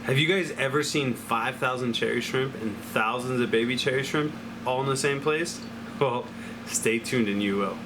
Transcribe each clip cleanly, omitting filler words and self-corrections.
Have you guys ever seen 5,000 cherry shrimp and thousands of baby cherry shrimp all in the same place? Well, stay tuned and you will.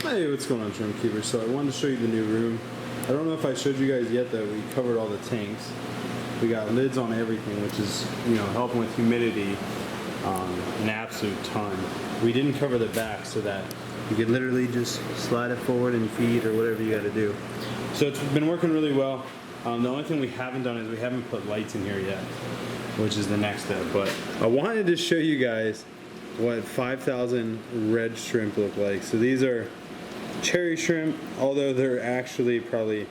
Hey, what's going on, Shrimp Keeper? So I wanted to show you the new room. I don't know if I showed you guys yet that we covered all the tanks. We got lids on everything, which is, helping with humidity an absolute ton. We didn't cover the back so that you could literally just slide it forward and feed or whatever you got to do. So it's been working really well. The only thing we haven't done is we haven't put lights in here yet, which is the next step. But I wanted to show you guys what 5,000 red shrimp look like. So these are cherry shrimp, although they're actually probably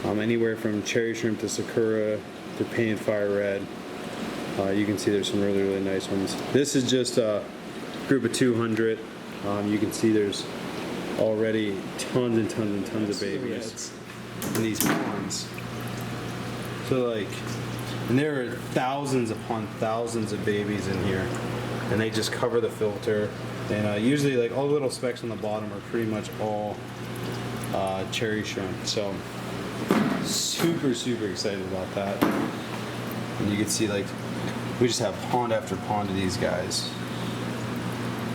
anywhere from cherry shrimp to sakura to painted fire red. You can see there's some really, really nice ones. This is just a group of 200. You can see there's already tons and tons and tons of babies in these ponds. So and there are thousands upon thousands of babies in here, and they just cover the filter. And usually all the little specks on the bottom are pretty much all cherry shrimp. So super, super excited about that. And you can see we just have pond after pond of these guys.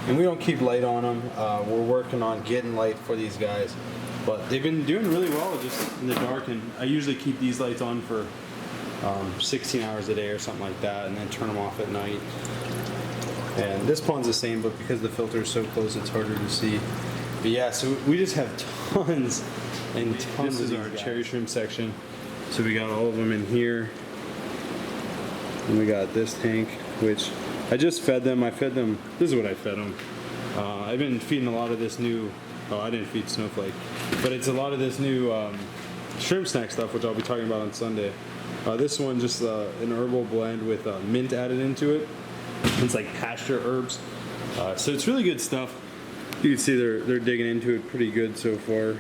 And we don't keep light on them. We're working on getting light for these guys. But they've been doing really well just in the dark. And I usually keep these lights on for 16 hours a day or something like that, and then turn them off at night. And this pond's the same, but because the filter is so close, it's harder to see. But yeah, so we just have tons and tons. This is our cherry shrimp section. So we got all of them in here. And we got this tank, which I just fed them. This is what I fed them. I've been feeding a lot of this new, I didn't feed Snowflake, but it's a lot of this new shrimp snack stuff, which I'll be talking about on Sunday. This one just an herbal blend with mint added into it. It's like pasture herbs. So it's really good stuff. You can see they're digging into it pretty good so far.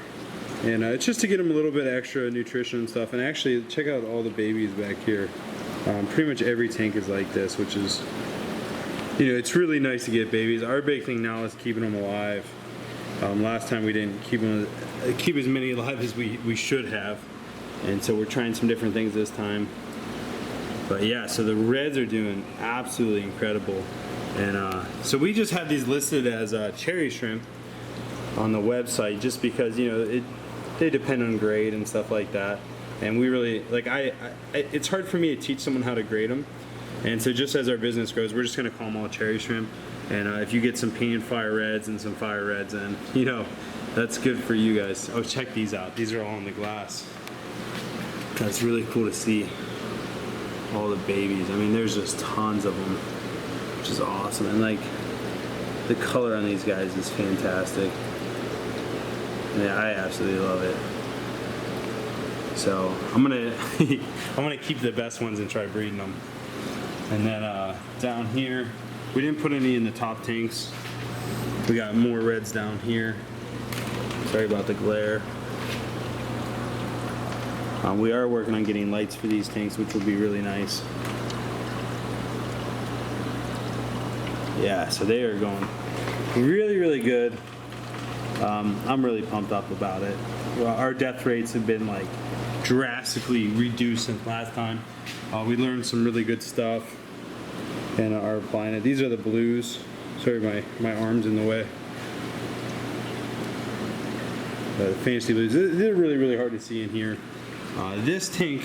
And it's just to get them a little bit extra nutrition and stuff. And actually, check out all the babies back here. Pretty much every tank is like this, which is, it's really nice to get babies. Our big thing now is keeping them alive. Last time we didn't keep as many alive as we should have. And so we're trying some different things this time. But yeah, so the reds are doing absolutely incredible. And so we just have these listed as cherry shrimp on the website just because, they depend on grade and stuff like that. And we really, it's hard for me to teach someone how to grade them. And so just as our business grows, we're just gonna call them all cherry shrimp. And if you get some painted fire reds and some fire reds in, that's good for you guys. Oh, check these out. These are all in the glass. That's really cool to see all the babies. I mean, there's just tons of them, which is awesome. And the color on these guys is fantastic. Yeah, I absolutely love it. So I'm gonna keep the best ones and try breeding them. And then down here, we didn't put any in the top tanks. We got more reds down here. Sorry about the glare. We are working on getting lights for these tanks, which will be really nice. Yeah, so they are going really, really good. I'm really pumped up about it. Our death rates have been drastically reduced since last time. We learned some really good stuff and are applying it. These are the blues. Sorry, my arm's in the way. The fancy blues. They're really, really hard to see in here. This tank,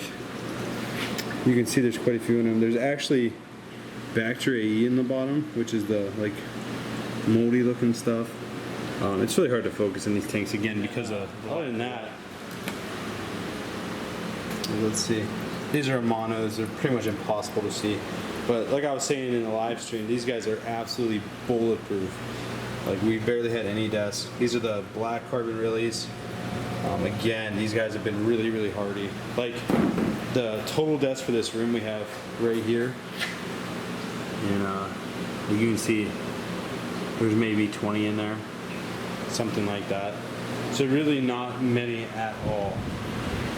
you can see there's quite a few in them. There's actually bacteria E in the bottom, which is the moldy looking stuff. It's really hard to focus in these tanks again because of, other than that, let's see. These are monos. They're pretty much impossible to see. But like I was saying in the live stream, these guys are absolutely bulletproof. We barely had any deaths. These are the black carbon release. Again, these guys have been really, really hardy. The total deaths for this room we have right here, and you can see there's maybe 20 in there, something like that. So really not many at all.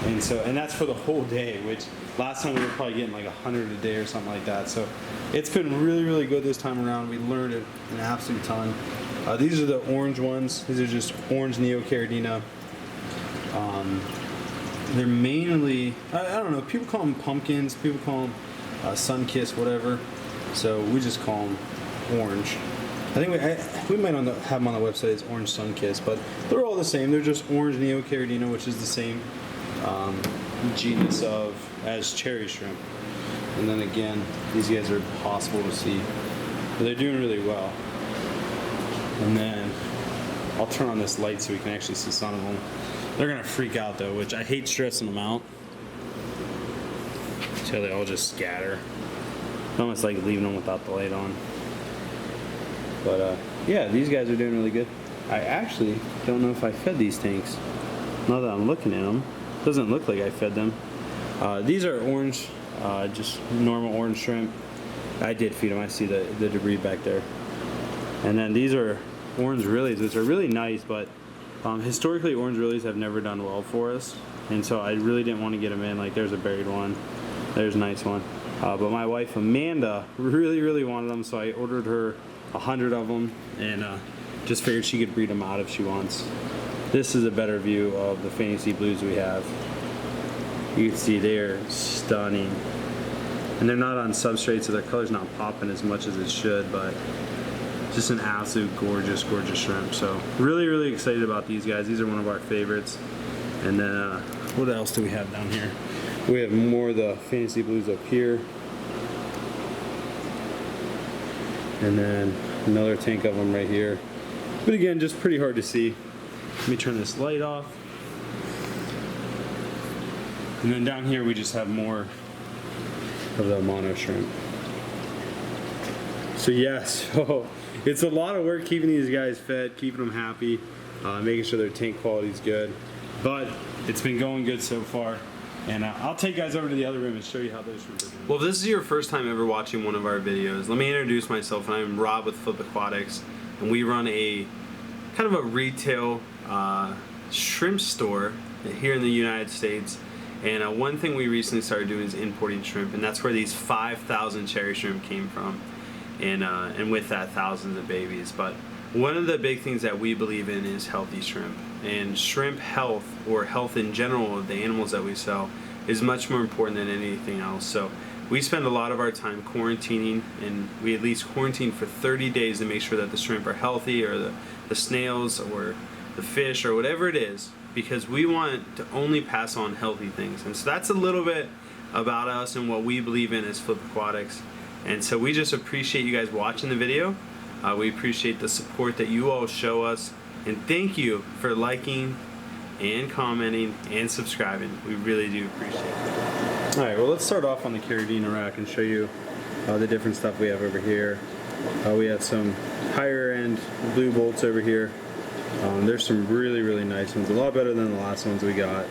And that's for the whole day, which last time we were probably getting 100 a day or something like that. So it's been really, really good this time around. We learned an absolute ton. These are the orange ones. These are just orange Caridina. They're mainly, I don't know, people call them pumpkins, people call them sun-kissed, whatever. So we just call them orange. I think we might have them on the website as orange sun-kissed, but they're all the same. They're just orange Caridina, which is the same genus as cherry shrimp. And then again, these guys are impossible to see, but they're doing really well. And then I'll turn on this light so we can actually see some of them. They're gonna freak out though, which I hate stressing them out. So they all just scatter. It's almost like leaving them without the light on. But yeah, these guys are doing really good. I actually don't know if I fed these tanks. Now that I'm looking at them, doesn't look like I fed them. These are orange, just normal orange shrimp. I did feed them. I see the debris back there. And then these are orange willies, which are really nice, but historically orange willies have never done well for us, and so I really didn't want to get them in. Like, there's a buried one, there's a nice one, but my wife Amanda really wanted them, so I ordered her 100 of them, and just figured she could breed them out if she wants. This is a better view of the fantasy blues we have. You can see they're stunning, and they're not on substrate, so their color's not popping as much as it should, but just an absolute gorgeous shrimp. So really excited about these guys. These are one of our favorites. And then what else do we have down here? We have more of the fantasy blues up here, and then another tank of them right here. But again, just pretty hard to see. Let me turn this light off. And then down here we just have more of the mono shrimp. So yes, it's a lot of work keeping these guys fed, keeping them happy, making sure their tank quality is good. But it's been going good so far. And I'll take you guys over to the other room and show you how those shrimp are doing. Well, if this is your first time ever watching one of our videos, let me introduce myself. I'm Rob with Flip Aquatics, and we run a kind of a retail shrimp store here in the United States. And one thing we recently started doing is importing shrimp, and that's where these 5,000 cherry shrimp came from. And with that, thousands of babies. But one of the big things that we believe in is healthy shrimp. And shrimp health, or health in general of the animals that we sell, is much more important than anything else. So we spend a lot of our time quarantining, and we at least quarantine for 30 days to make sure that the shrimp are healthy, or the snails, or the fish, or whatever it is, because we want to only pass on healthy things. And so that's a little bit about us and what we believe in as Flip Aquatics. And so we just appreciate you guys watching the video. We appreciate the support that you all show us, and thank you for liking and commenting and subscribing. We really do appreciate it. All right, well, let's start off on the Caridina rack and show you the different stuff we have over here. We have some higher end blue bolts over here. There's some really nice ones, a lot better than the last ones we got.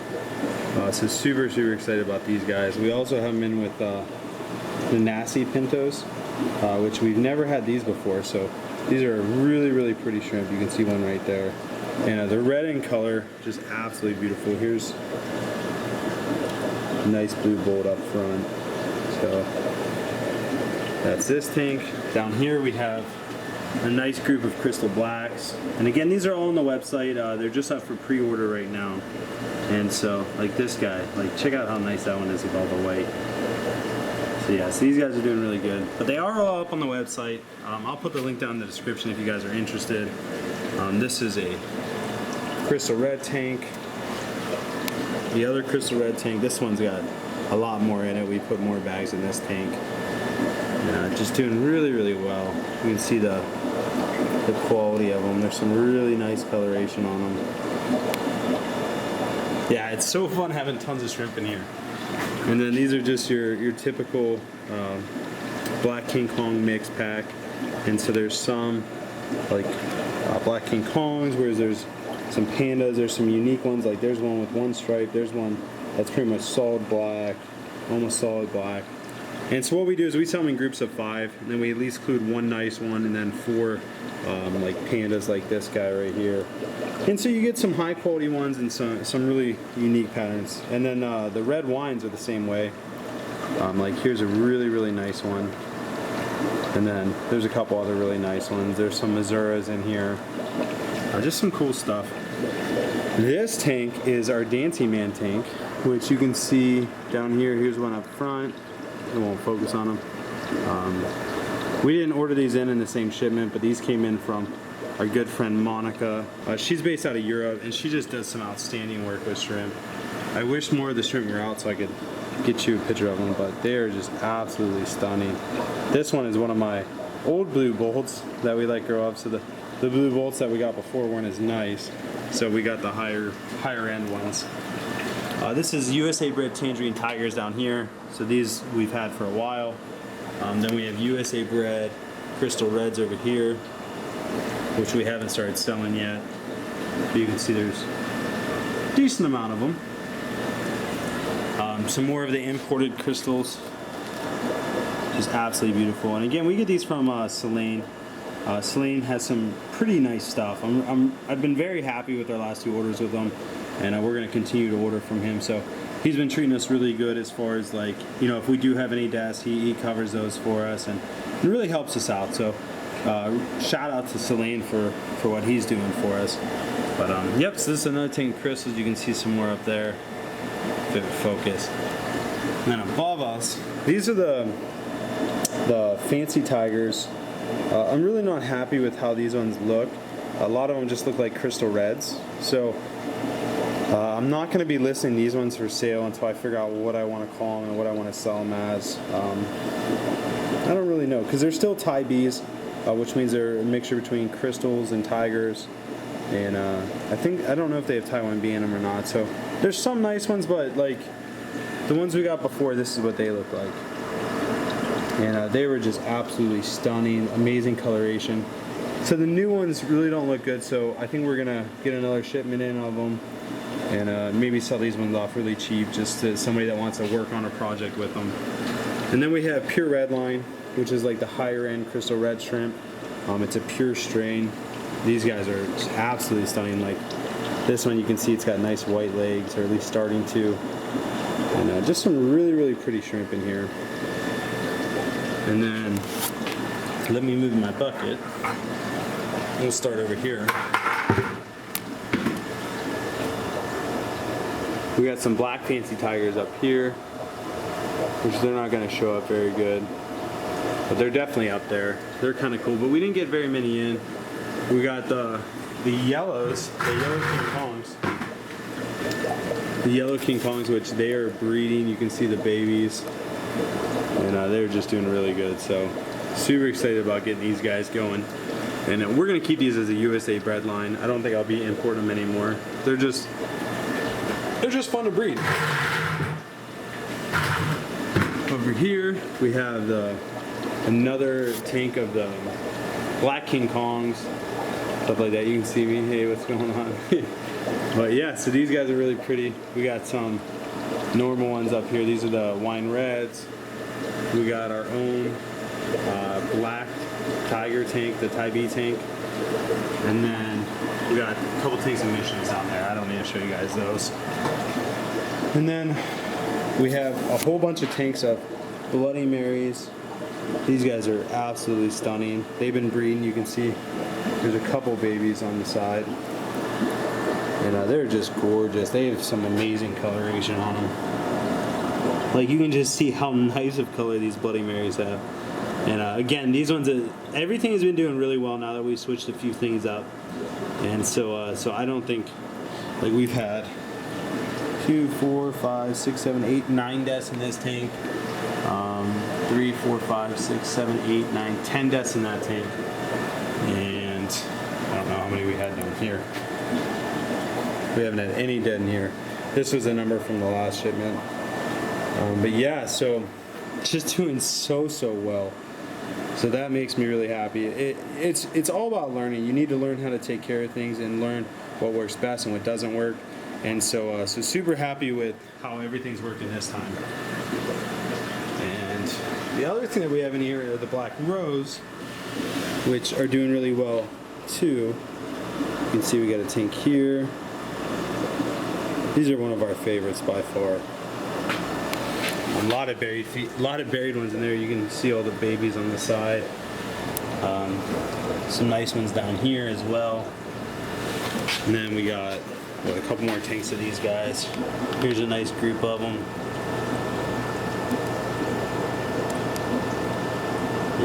So super excited about these guys. We also have them in with the Nasi Pintos, which we've never had these before, so these are really pretty shrimp. You can see one right there, and the red in color, just absolutely beautiful. Here's a nice blue bolt up front. So that's this tank. Down here we have a nice group of crystal blacks, and again, these are all on the website. They're just up for pre-order right now. And so, like this guy, like, check out how nice that one is with all the white. So yeah, so these guys are doing really good. But they are all up on the website. I'll put the link down in the description if you guys are interested. This is a crystal red tank. The other crystal red tank, this one's got a lot more in it. We put more bags in this tank. Just doing really well. You can see the quality of them. There's some really nice coloration on them. Yeah, it's so fun having tons of shrimp in here. And then these are just your typical Black King Kong mix pack. And so there's some like Black King Kongs, whereas there's some pandas, there's some unique ones, like there's one with one stripe, there's one that's pretty much solid black, almost solid black. And so what we do is we sell them in groups of 5, and then we at least include one nice one, and then 4 like pandas like this guy right here. And so you get some high quality ones and some really unique patterns. And then the red wines are the same way. Like here's a really nice one. And then there's a couple other really nice ones. There's some Mazuras in here. Just some cool stuff. This tank is our Dancing Man tank. which you can see down here. Here's one up front. It won't focus on them. We didn't order these in the same shipment, but these came in from our good friend Monica. She's based out of Europe, and she just does some outstanding work with shrimp. I wish more of the shrimp were out so I could get you a picture of them, but they are just absolutely stunning. This one is one of my old blue bolts that we let grow up. So the blue bolts that we got before weren't as nice, so we got the higher end ones. This is USA bred Tangerine tigers down here. So these we've had for a while. Then we have USA bred crystal reds over here, which we haven't started selling yet. But you can see there's a decent amount of them. Some more of the imported crystals, just absolutely beautiful. And again, we get these from Selene. Selene has some pretty nice stuff. I've been very happy with our last 2 orders with them, and we're going to continue to order from him. So he's been treating us really good as far as, like, you know, if we do have any deaths, he covers those for us, and it really helps us out. So shout out to Selene for what he's doing for us. But yep, so this is another tank of crystals. You can see some more up there. Fit focus. And then above us, these are the fancy tigers. I'm really not happy with how these ones look. A lot of them just look like crystal reds. So I'm not going to be listing these ones for sale until I figure out what I want to call them and what I want to sell them as. I don't really know, because they're still Thai bees, which means they're a mixture between crystals and tigers. And I don't know if they have Taiwan bee in them or not. So there's some nice ones, but like the ones we got before, this is what they look like. And they were just absolutely stunning, amazing coloration. So the new ones really don't look good, so I think we're gonna get another shipment in of them and maybe sell these ones off really cheap, just to somebody that wants to work on a project with them. And then we have pure red line, which is like the higher end crystal red shrimp. It's a pure strain. These guys are just absolutely stunning. Like this one, you can see it's got nice white legs, or at least starting to. And just some really, really pretty shrimp in here. And then, let me move my bucket. We'll start over here. We got some black fancy tigers up here, which they're not going to show up very good. But they're definitely up there. They're kind of cool, but we didn't get very many in. We got the yellows, the yellow King Kongs. The yellow King Kongs, which they are breeding. You can see the babies. And they're just doing really good. So super excited about getting these guys going. And we're going to keep these as a USA bred line. I don't think I'll be importing them anymore. They're just fun to breed. Over here we have another tank of the black King Kongs, stuff like that. You can see me. Hey, what's going on? But yeah, so these guys are really pretty. We got some normal ones up here. These are the wine reds. We got our own black tiger tank, the Thai bee tank. And then we got a couple tanks of missions down there. I don't need to show you guys those. And then we have a whole bunch of tanks of Bloody Marys. These guys are absolutely stunning. They've been breeding. You can see there's a couple babies on the side. And they're just gorgeous. They have some amazing coloration on them. Like, you can just see how nice of color these Bloody Marys have. And again, these ones, everything has been doing really well now that we switched a few things up. And so I don't think, like, we've had 2, 4, 5, 6, 7, 8, 9 deaths in this tank. 3, 4, 5, 6, 7, 8, 9, 10 deaths in that tank. And I don't know how many we had down here. We haven't had any dead in here. This was a number from the last shipment. But yeah, so just doing so well. So that makes me really happy. It's all about learning. You need to learn how to take care of things and learn what works best and what doesn't work. And so super happy with how everything's working this time. And the other thing that we have in here are the Black Rose, which are doing really well too. You can see we got a tank here. These are one of our favorites by far. A lot of buried ones in there. You can see all the babies on the side. Some nice ones down here as well. And then we got Got a couple more tanks of these guys. Here's a nice group of them.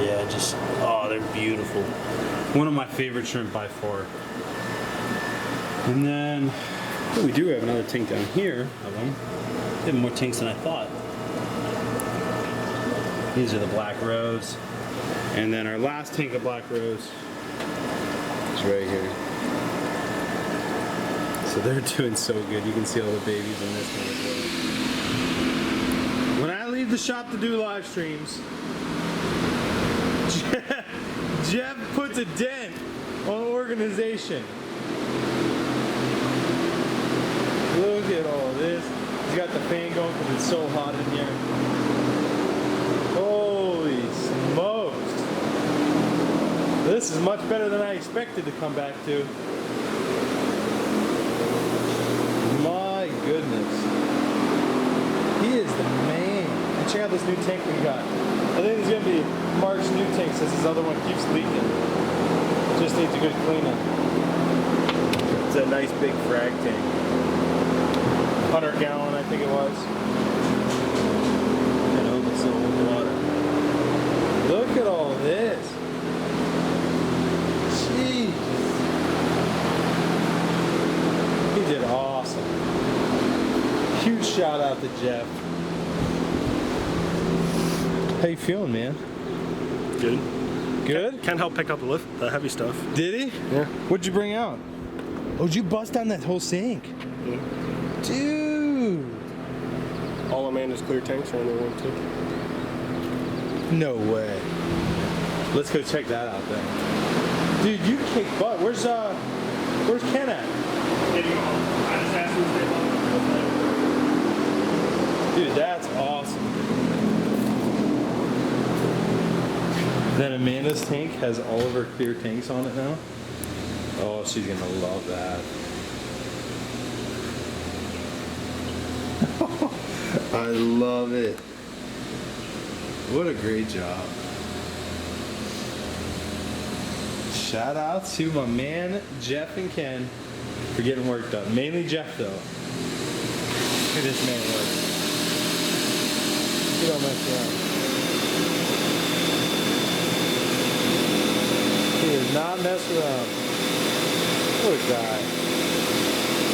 Yeah, just, oh, they're beautiful. One of my favorite shrimp by far. And then, oh, we do have another tank down here of them. They have more tanks than I thought. These are the black rose. And then our last tank of black rose is right here. So they're doing so good. You can see all the babies in this one as well. When I leave the shop to do live streams, Jeff puts a dent on organization. Look at all this. He's got the fan going because it's so hot in here. Holy smokes. This is much better than I expected to come back to. My goodness. He is the man. And check out this new tank we got. I think it's going to be Mark's new tank since his other one keeps leaking. Just needs a good cleanup. It's a nice big frag tank. 100 gallon, I think it was. And over so with water. Look at all this. Jeez. He did awesome. Huge shout out to Jeff. How you feeling, man? Good. Good? Can't help pick up the heavy stuff. Did he? Yeah. What'd you bring out? Oh, did you bust down that whole sink? Yeah. Dude. All Amanda's clear tanks are in there one too. No way. Let's go check that out then. Dude, you kick butt. Where's Ken at? I just asked him if Dude, that's awesome. Then Amanda's tank has all of her clear tanks on it now. Oh, she's gonna love that. I love it. What a great job. Shout out to my man Jeff and Ken for getting work done. Mainly Jeff though. Look at this man work. He don't mess around. He does not mess around. What a guy.